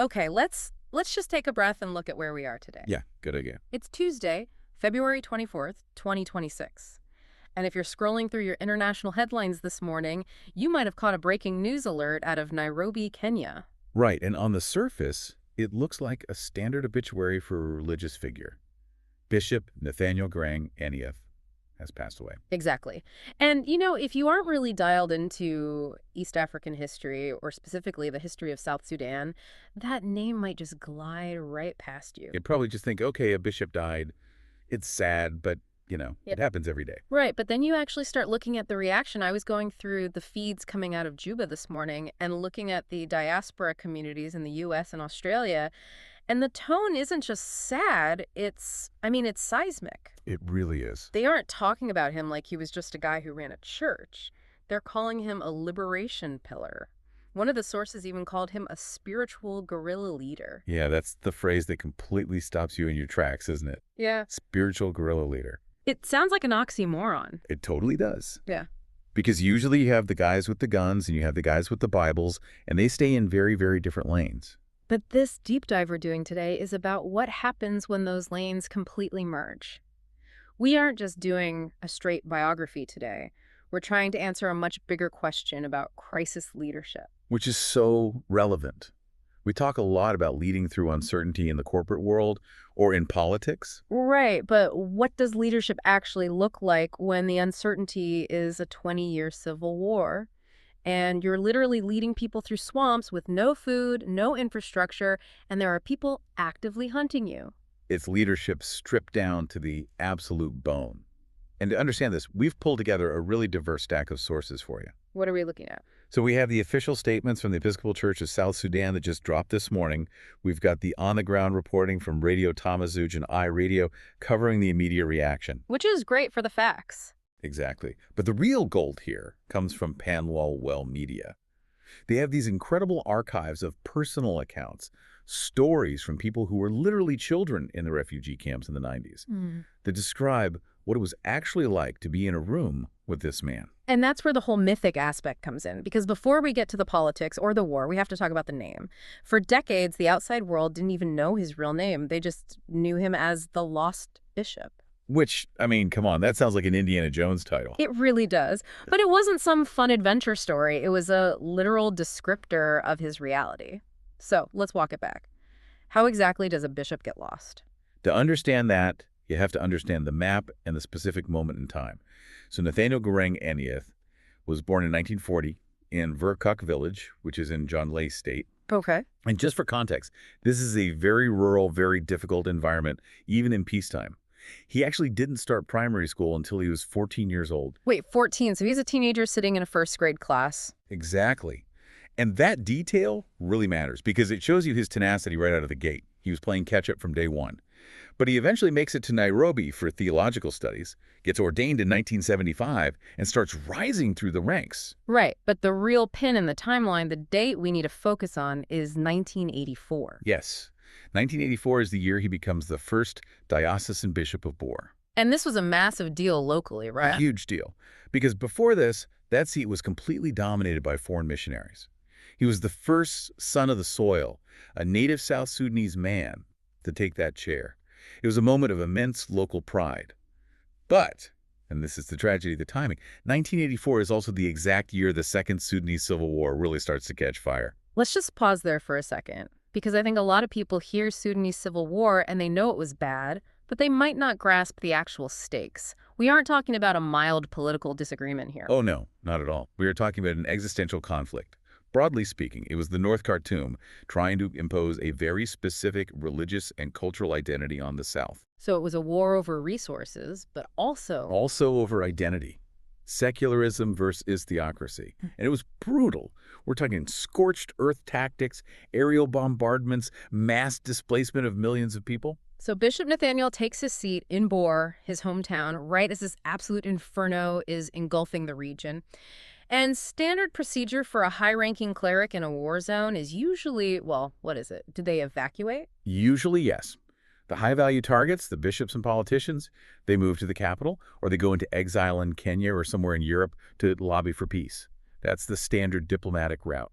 Okay, let's just take a breath and look at where we are today. Yeah, good idea. It's Tuesday, February 24th, 2026. And if you're scrolling through your international headlines this morning, you might have caught a breaking news alert out of Nairobi, Kenya. Right, and on the surface, it looks like a standard obituary for a religious figure. Bishop Nathaniel Garang Anyieth has passed away. Exactly. And, if you aren't really dialed into East African history, or specifically the history of South Sudan, that name might just glide right past you. You'd probably just think, okay, a bishop died. It's sad, but, it happens every day. Right, but then you actually start looking at the reaction. I was going through the feeds coming out of Juba this morning and looking at the diaspora communities in the U.S. and Australia, and the tone isn't just sad, it's seismic. It really is. They aren't talking about him like he was just a guy who ran a church. They're calling him a liberation pillar. One of the sources even called him a spiritual guerrilla leader. Yeah, that's the phrase that completely stops you in your tracks, isn't it? Yeah. Spiritual guerrilla leader. It sounds like an oxymoron. It totally does. Yeah. Because usually you have the guys with the guns and you have the guys with the Bibles, and they stay in very, very different lanes. But this deep dive we're doing today is about what happens when those lanes completely merge. We aren't just doing a straight biography today. We're trying to answer a much bigger question about crisis leadership. Which is so relevant. We talk a lot about leading through uncertainty in the corporate world or in politics. Right, but what does leadership actually look like when the uncertainty is a 20-year civil war? And you're literally leading people through swamps with no food, no infrastructure, and there are people actively hunting you. It's leadership stripped down to the absolute bone. And to understand this, we've pulled together a really diverse stack of sources for you. What are we looking at? So we have the official statements from the Episcopal Church of South Sudan that just dropped this morning. We've got the on-the-ground reporting from Radio Tamazuj and iRadio covering the immediate reaction. Which is great for the facts. Exactly. But the real gold here comes from Panwell Media. They have these incredible archives of personal accounts, stories from people who were literally children in the refugee camps in the 90s that describe what it was actually like to be in a room with this man. And that's where the whole mythic aspect comes in, because before we get to the politics or the war, we have to talk about the name. For decades, the outside world didn't even know his real name. They just knew him as the Lost Bishop. Which, come on, that sounds like an Indiana Jones title. It really does. But it wasn't some fun adventure story. It was a literal descriptor of his reality. So let's walk it back. How exactly does a bishop get lost? To understand that, you have to understand the map and the specific moment in time. So Nathaniel Garang Anyieth was born in 1940 in Verkuk village, which is in Jonglei State. Okay. And just for context, this is a very rural, very difficult environment, even in peacetime. He actually didn't start primary school until he was 14 years old. Wait, 14. So he's a teenager sitting in a first grade class. Exactly. And that detail really matters because it shows you his tenacity right out of the gate. He was playing catch-up from day one. But he eventually makes it to Nairobi for theological studies, gets ordained in 1975, and starts rising through the ranks. Right, but the real pin in the timeline, the date we need to focus on, is 1984. Yes. 1984 is the year he becomes the first Diocesan Bishop of Bor. And this was a massive deal locally, right? A huge deal. Because before this, that seat was completely dominated by foreign missionaries. He was the first son of the soil, a native South Sudanese man, to take that chair. It was a moment of immense local pride. But, and this is the tragedy of the timing, 1984 is also the exact year the Second Sudanese Civil War really starts to catch fire. Let's just pause there for a second, because I think a lot of people hear Sudanese Civil War and they know it was bad, but they might not grasp the actual stakes. We aren't talking about a mild political disagreement here. Oh, no, not at all. We are talking about an existential conflict. Broadly speaking, it was the North Khartoum trying to impose a very specific religious and cultural identity on the South. So it was a war over resources, but also over identity. Secularism versus theocracy. And it was brutal. We're talking scorched earth tactics, aerial bombardments, mass displacement of millions of people. So Bishop Nathaniel takes his seat in Bor, his hometown, right as this absolute inferno is engulfing the region. And standard procedure for a high-ranking cleric in a war zone is usually, well, what is it? Do they evacuate? Usually, yes. The high-value targets, the bishops and politicians, they move to the capital, or they go into exile in Kenya or somewhere in Europe to lobby for peace. That's the standard diplomatic route.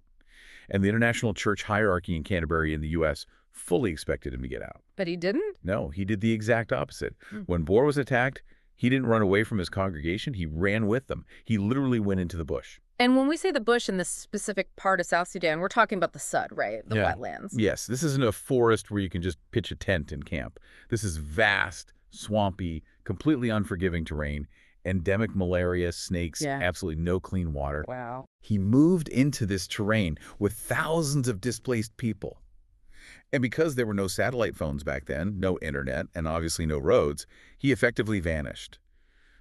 And the international church hierarchy in Canterbury in the U.S. fully expected him to get out. But he didn't? No, he did the exact opposite. Hmm. When Bor was attacked, he didn't run away from his congregation. He ran with them. He literally went into the bush. And when we say the bush in this specific part of South Sudan, we're talking about the Sud, right? The wetlands. Yes, this isn't a forest where you can just pitch a tent and camp. This is vast, swampy, completely unforgiving terrain, endemic malaria, snakes, absolutely no clean water. Wow. He moved into this terrain with thousands of displaced people. And because there were no satellite phones back then, no internet, and obviously no roads, he effectively vanished.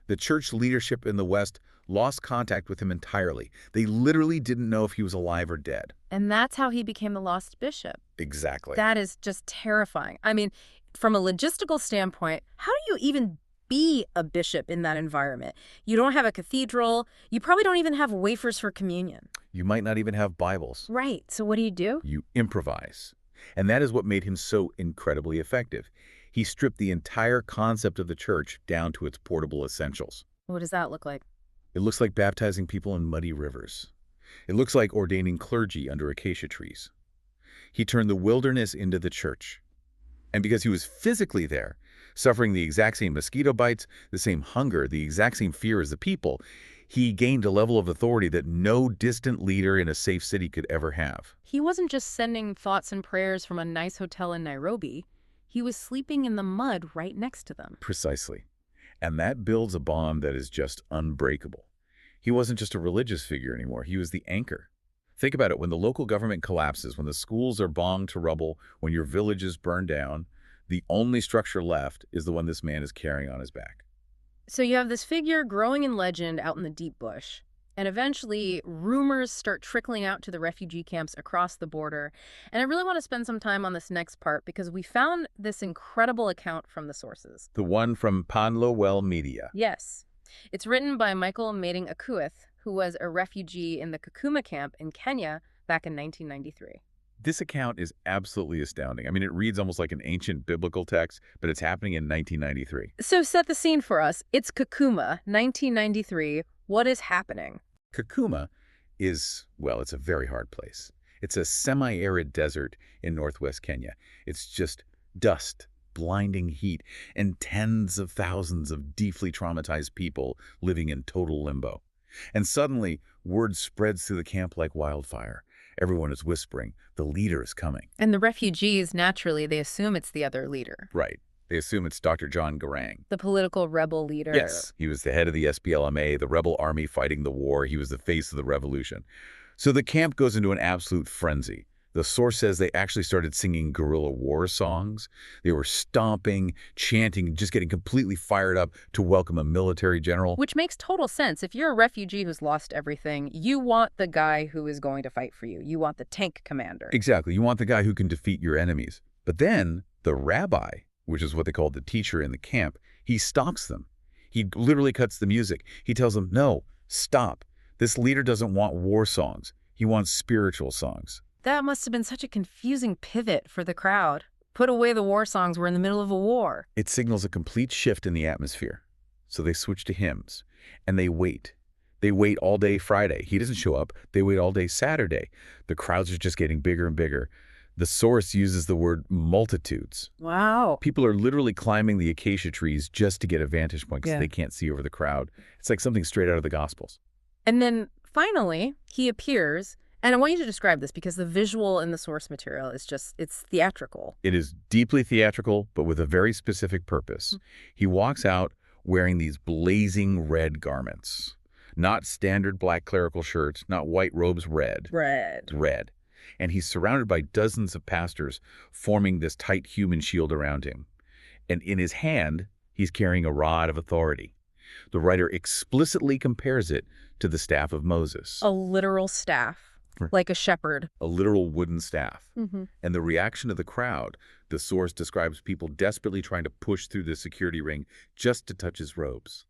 The church leadership in the West lost contact with him entirely. They literally didn't know if he was alive or dead. And that's how he became the lost bishop. Exactly. That is just terrifying. I mean, from a logistical standpoint, how do you even be a bishop in that environment? You don't have a cathedral. You probably don't even have wafers for communion. You might not even have Bibles. Right. So what do? You improvise. And that is what made him so incredibly effective. He stripped the entire concept of the church down to its portable essentials. What does that look like? It looks like baptizing people in muddy rivers. It looks like ordaining clergy under acacia trees. He turned the wilderness into the church. And because he was physically there, suffering the exact same mosquito bites, the same hunger, the exact same fear as the people, he gained a level of authority that no distant leader in a safe city could ever have. He wasn't just sending thoughts and prayers from a nice hotel in Nairobi. He was sleeping in the mud right next to them. Precisely. And that builds a bond that is just unbreakable. He wasn't just a religious figure anymore. He was the anchor. Think about it. When the local government collapses, when the schools are bombed to rubble, when your village is burned down, the only structure left is the one this man is carrying on his back. So you have this figure growing in legend out in the deep bush. And eventually, rumors start trickling out to the refugee camps across the border. And I really want to spend some time on this next part because we found this incredible account from the sources. The one from Panlowell Media. Yes. It's written by Michael Mating Akueth, who was a refugee in the Kakuma camp in Kenya back in 1993. This account is absolutely astounding. I mean, it reads almost like an ancient biblical text, but it's happening in 1993. So set the scene for us. It's Kakuma, 1993. What is happening? Kakuma is, well, it's a very hard place. It's a semi-arid desert in northwest Kenya. It's just dust, blinding heat, and tens of thousands of deeply traumatized people living in total limbo. And suddenly, word spreads through the camp like wildfire. Everyone is whispering, the leader is coming. And the refugees, naturally, they assume it's the other leader. Right. They assume it's Dr. John Garang. The political rebel leader. Yes. He was the head of the SPLMA, the rebel army fighting the war. He was the face of the revolution. So the camp goes into an absolute frenzy. The source says they actually started singing guerrilla war songs. They were stomping, chanting, just getting completely fired up to welcome a military general. Which makes total sense. If you're a refugee who's lost everything, you want the guy who is going to fight for you. You want the tank commander. Exactly. You want the guy who can defeat your enemies. But then the rabbi, which is what they called the teacher in the camp, he stops them. He literally cuts the music. He tells them, no, stop. This leader doesn't want war songs. He wants spiritual songs. That must have been such a confusing pivot for the crowd. Put away the war songs, we're in the middle of a war. It signals a complete shift in the atmosphere. So they switch to hymns, and they wait. They wait all day Friday. He doesn't show up. They wait all day Saturday. The crowds are just getting bigger and bigger. The source uses the word multitudes. Wow. People are literally climbing the acacia trees just to get a vantage point because they can't see over the crowd. It's like something straight out of the Gospels. And then finally, he appears. And I want you to describe this because the visual in the source material is just, it's theatrical. It is deeply theatrical, but with a very specific purpose. He walks out wearing these blazing red garments. Not standard black clerical shirts, not white robes, red. Red. And he's surrounded by dozens of pastors forming this tight human shield around him. And in his hand, he's carrying a rod of authority. The writer explicitly compares it to the staff of Moses. A literal staff. Like a shepherd. A literal wooden staff. And the reaction of the crowd, the source describes people desperately trying to push through the security ring just to touch his robes.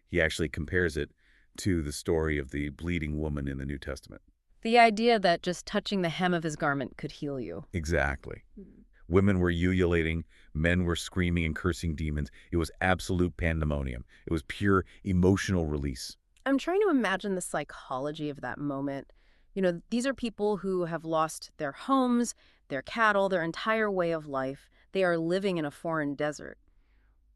He actually compares it to the story of the bleeding woman in the New Testament. The idea that just touching the hem of his garment could heal you. Exactly. Women were ululating, men were screaming and cursing demons. It was absolute pandemonium. It was pure emotional release. I'm trying to imagine the psychology of that moment. These are people who have lost their homes, their cattle, their entire way of life. They are living in a foreign desert.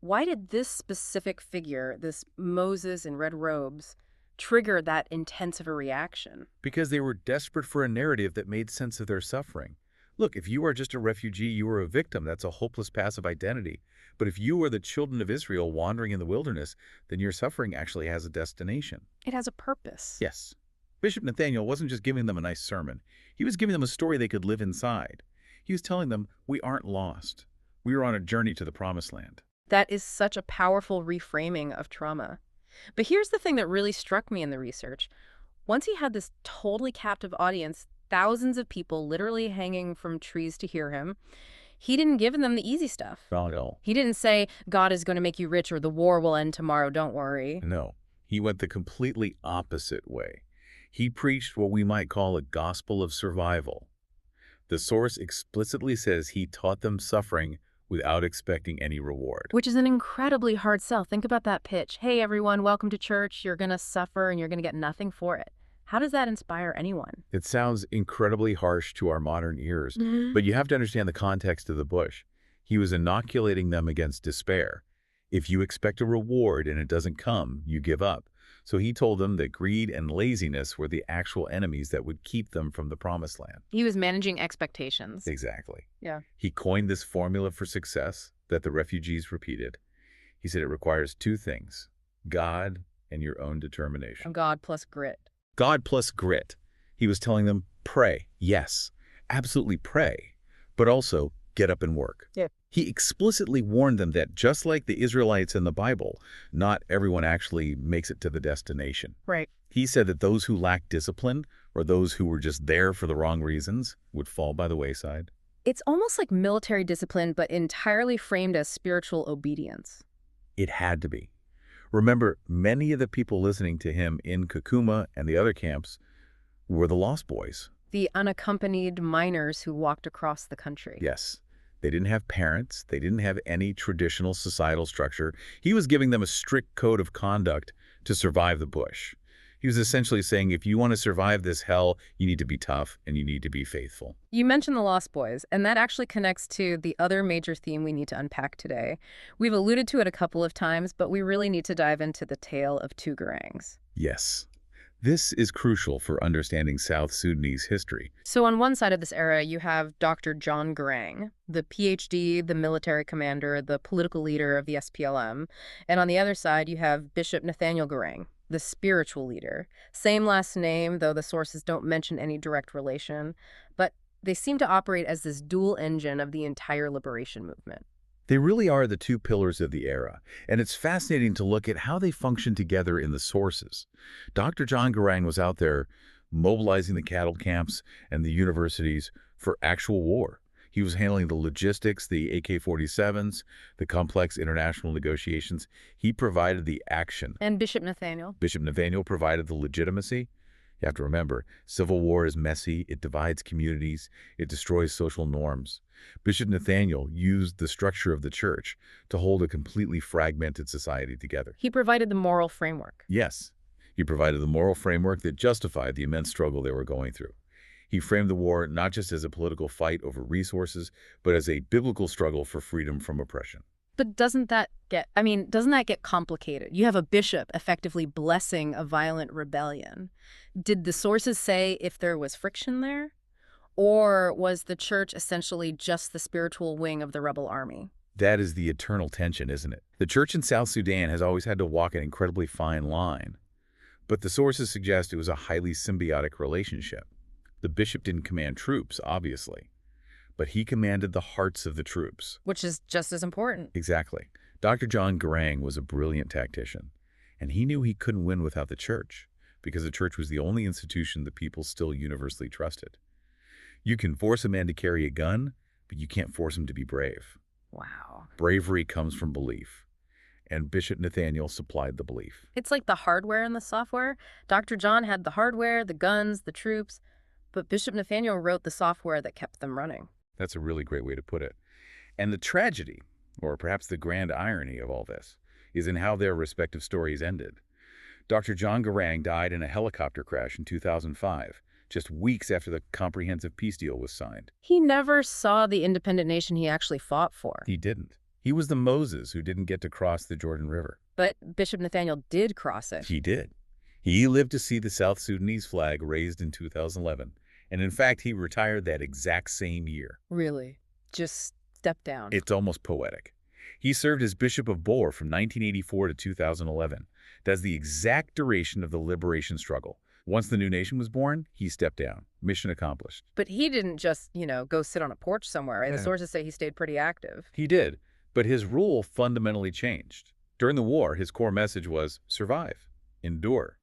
Why did this specific figure, this Moses in red robes, trigger that intense of a reaction? Because they were desperate for a narrative that made sense of their suffering. Look, if you are just a refugee, you are a victim. That's a hopeless passive identity. But if you are the children of Israel wandering in the wilderness, then your suffering actually has a destination. It has a purpose. Yes. Bishop Nathaniel wasn't just giving them a nice sermon. He was giving them a story they could live inside. He was telling them, we aren't lost. We are on a journey to the promised land. That is such a powerful reframing of trauma. But here's the thing that really struck me in the research. Once he had this totally captive audience, thousands of people literally hanging from trees to hear him, he didn't give them the easy stuff. Not at all. He didn't say, God is going to make you rich or the war will end tomorrow, don't worry. No. He went the completely opposite way. He preached what we might call a gospel of survival. The source explicitly says he taught them suffering without expecting any reward. Which is an incredibly hard sell. Think about that pitch. Hey, everyone, welcome to church. You're going to suffer and you're going to get nothing for it. How does that inspire anyone? It sounds incredibly harsh to our modern ears, but you have to understand the context of the bush. He was inoculating them against despair. If you expect a reward and it doesn't come, you give up. So he told them that greed and laziness were the actual enemies that would keep them from the promised land. He was managing expectations. Exactly. Yeah. He coined this formula for success that the refugees repeated. He said it requires two things: God and your own determination. God plus grit. God plus grit. He was telling them, pray. Yes, absolutely pray. But also, get up and work. Yeah. He explicitly warned them that just like the Israelites in the Bible, not everyone actually makes it to the destination. Right. He said that those who lacked discipline, or those who were just there for the wrong reasons, would fall by the wayside. It's almost like military discipline, but entirely framed as spiritual obedience. It had to be. Remember, many of the people listening to him in Kakuma and the other camps were the Lost Boys. The unaccompanied minors who walked across the country. Yes. They didn't have parents. They didn't have any traditional societal structure. He was giving them a strict code of conduct to survive the bush. He was essentially saying, if you want to survive this hell, you need to be tough and you need to be faithful. You mentioned the Lost Boys, and that actually connects to the other major theme we need to unpack today. We've alluded to it a couple of times, but we really need to dive into the tale of two Garangs. Yes. This is crucial for understanding South Sudanese history. So on one side of this era, you have Dr. John Garang, the PhD, the military commander, the political leader of the SPLM. And on the other side, you have Bishop Nathaniel Garang, the spiritual leader. Same last name, though the sources don't mention any direct relation. But they seem to operate as this dual engine of the entire liberation movement. They really are the two pillars of the era, and it's fascinating to look at how they function together in the sources. Dr. John Garang was out there mobilizing the cattle camps and the universities for actual war. He was handling the logistics, the AK-47s, the complex international negotiations. He provided the action. And Bishop Nathaniel? Bishop Nathaniel provided the legitimacy. You have to remember, civil war is messy, it divides communities, it destroys social norms. Bishop Nathaniel used the structure of the church to hold a completely fragmented society together. He provided the moral framework. Yes, he provided the moral framework that justified the immense struggle they were going through. He framed the war not just as a political fight over resources, but as a biblical struggle for freedom from oppression. But doesn't that get complicated? You have a bishop effectively blessing a violent rebellion. Did the sources say if there was friction there? Or was the church essentially just the spiritual wing of the rebel army? That is the eternal tension, isn't it? The church in South Sudan has always had to walk an incredibly fine line. But the sources suggest it was a highly symbiotic relationship. The bishop didn't command troops, obviously, but he commanded the hearts of the troops. Which is just as important. Exactly. Dr. John Garang was a brilliant tactician, and he knew he couldn't win without the church, because the church was the only institution the people still universally trusted. You can force a man to carry a gun, but you can't force him to be brave. Wow. Bravery comes from belief, and Bishop Nathaniel supplied the belief. It's like the hardware and the software. Dr. John had the hardware, the guns, the troops, but Bishop Nathaniel wrote the software that kept them running. That's a really great way to put it. And the tragedy, or perhaps the grand irony of all this, is in how their respective stories ended. Dr. John Garang died in a helicopter crash in 2005, just weeks after the comprehensive peace deal was signed. He never saw the independent nation he actually fought for. He didn't. He was the Moses who didn't get to cross the Jordan River. But Bishop Nathaniel did cross it. He did. He lived to see the South Sudanese flag raised in 2011, and in fact, he retired that exact same year. Really? Just step down. It's almost poetic. He served as Bishop of Bor from 1984 to 2011. That's the exact duration of the liberation struggle. Once the new nation was born, he stepped down. Mission accomplished. But he didn't just, go sit on a porch somewhere, right? Yeah. The sources say he stayed pretty active. He did, but his rule fundamentally changed. During the war, his core message was survive, endure.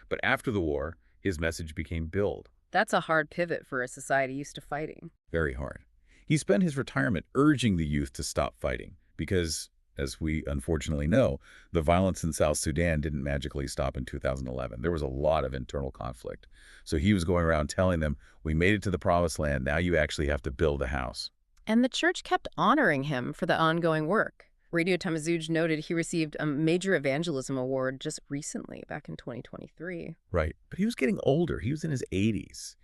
But after the war, his message became build. That's a hard pivot for a society used to fighting. Very hard. He spent his retirement urging the youth to stop fighting because, as we unfortunately know, the violence in South Sudan didn't magically stop in 2011. There was a lot of internal conflict. So he was going around telling them, we made it to the promised land, now you actually have to build a house. And the church kept honoring him for the ongoing work. Radio Tamazouj noted he received a major evangelism award just recently, back in 2023. Right. But he was getting older. He was in his 80s.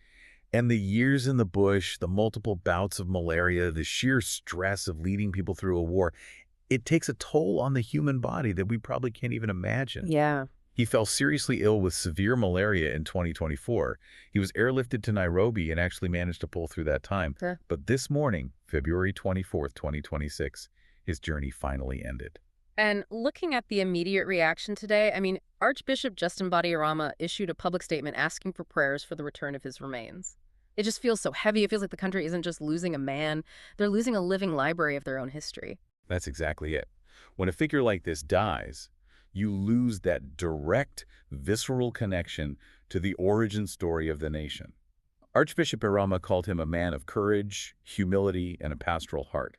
And the years in the bush, the multiple bouts of malaria, the sheer stress of leading people through a war, it takes a toll on the human body that we probably can't even imagine. Yeah. He fell seriously ill with severe malaria in 2024. He was airlifted to Nairobi and actually managed to pull through that time. Huh. But this morning, February 24th, 2026, his journey finally ended. And looking at the immediate reaction today, Archbishop Justin Badiarama issued a public statement asking for prayers for the return of his remains. It just feels so heavy. It feels like the country isn't just losing a man, they're losing a living library of their own history. That's exactly it. When a figure like this dies, you lose that direct, visceral connection to the origin story of the nation. Archbishop Irama called him a man of courage, humility, and a pastoral heart.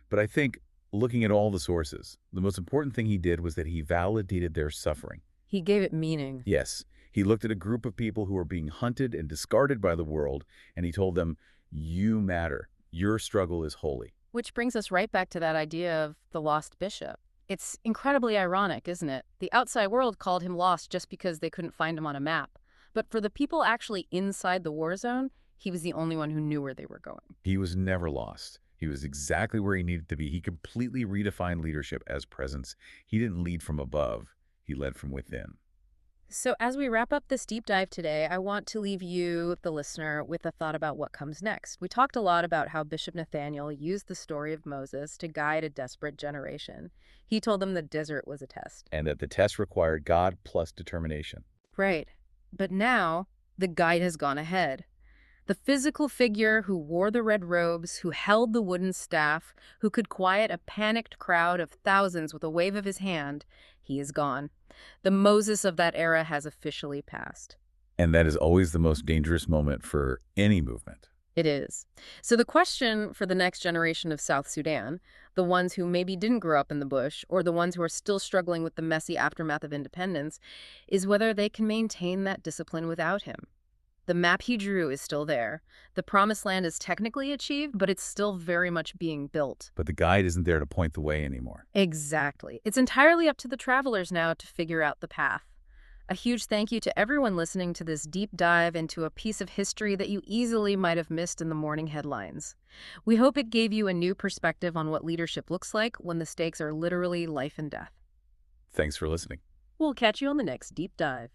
But I think, looking at all the sources, the most important thing he did was that he validated their suffering. He gave it meaning. Yes, he looked at a group of people who were being hunted and discarded by the world, and he told them, you matter. Your struggle is holy. Which brings us right back to that idea of the lost bishop. It's incredibly ironic, isn't it? The outside world called him lost just because they couldn't find him on a map. But for the people actually inside the war zone, he was the only one who knew where they were going. He was never lost. He was exactly where he needed to be. He completely redefined leadership as presence. He didn't lead from above. He led from within. So as we wrap up this deep dive today, I want to leave you, the listener, with a thought about what comes next. We talked a lot about how Bishop Nathaniel used the story of Moses to guide a desperate generation. He told them the desert was a test. And that the test required God plus determination. Right. But now, the guide has gone ahead. The physical figure who wore the red robes, who held the wooden staff, who could quiet a panicked crowd of thousands with a wave of his hand, he is gone. The Moses of that era has officially passed. And that is always the most dangerous moment for any movement. It is. So the question for the next generation of South Sudan, the ones who maybe didn't grow up in the bush, or the ones who are still struggling with the messy aftermath of independence, is whether they can maintain that discipline without him. The map he drew is still there. The promised land is technically achieved, but it's still very much being built. But the guide isn't there to point the way anymore. Exactly. It's entirely up to the travelers now to figure out the path. A huge thank you to everyone listening to this deep dive into a piece of history that you easily might have missed in the morning headlines. We hope it gave you a new perspective on what leadership looks like when the stakes are literally life and death. Thanks for listening. We'll catch you on the next deep dive.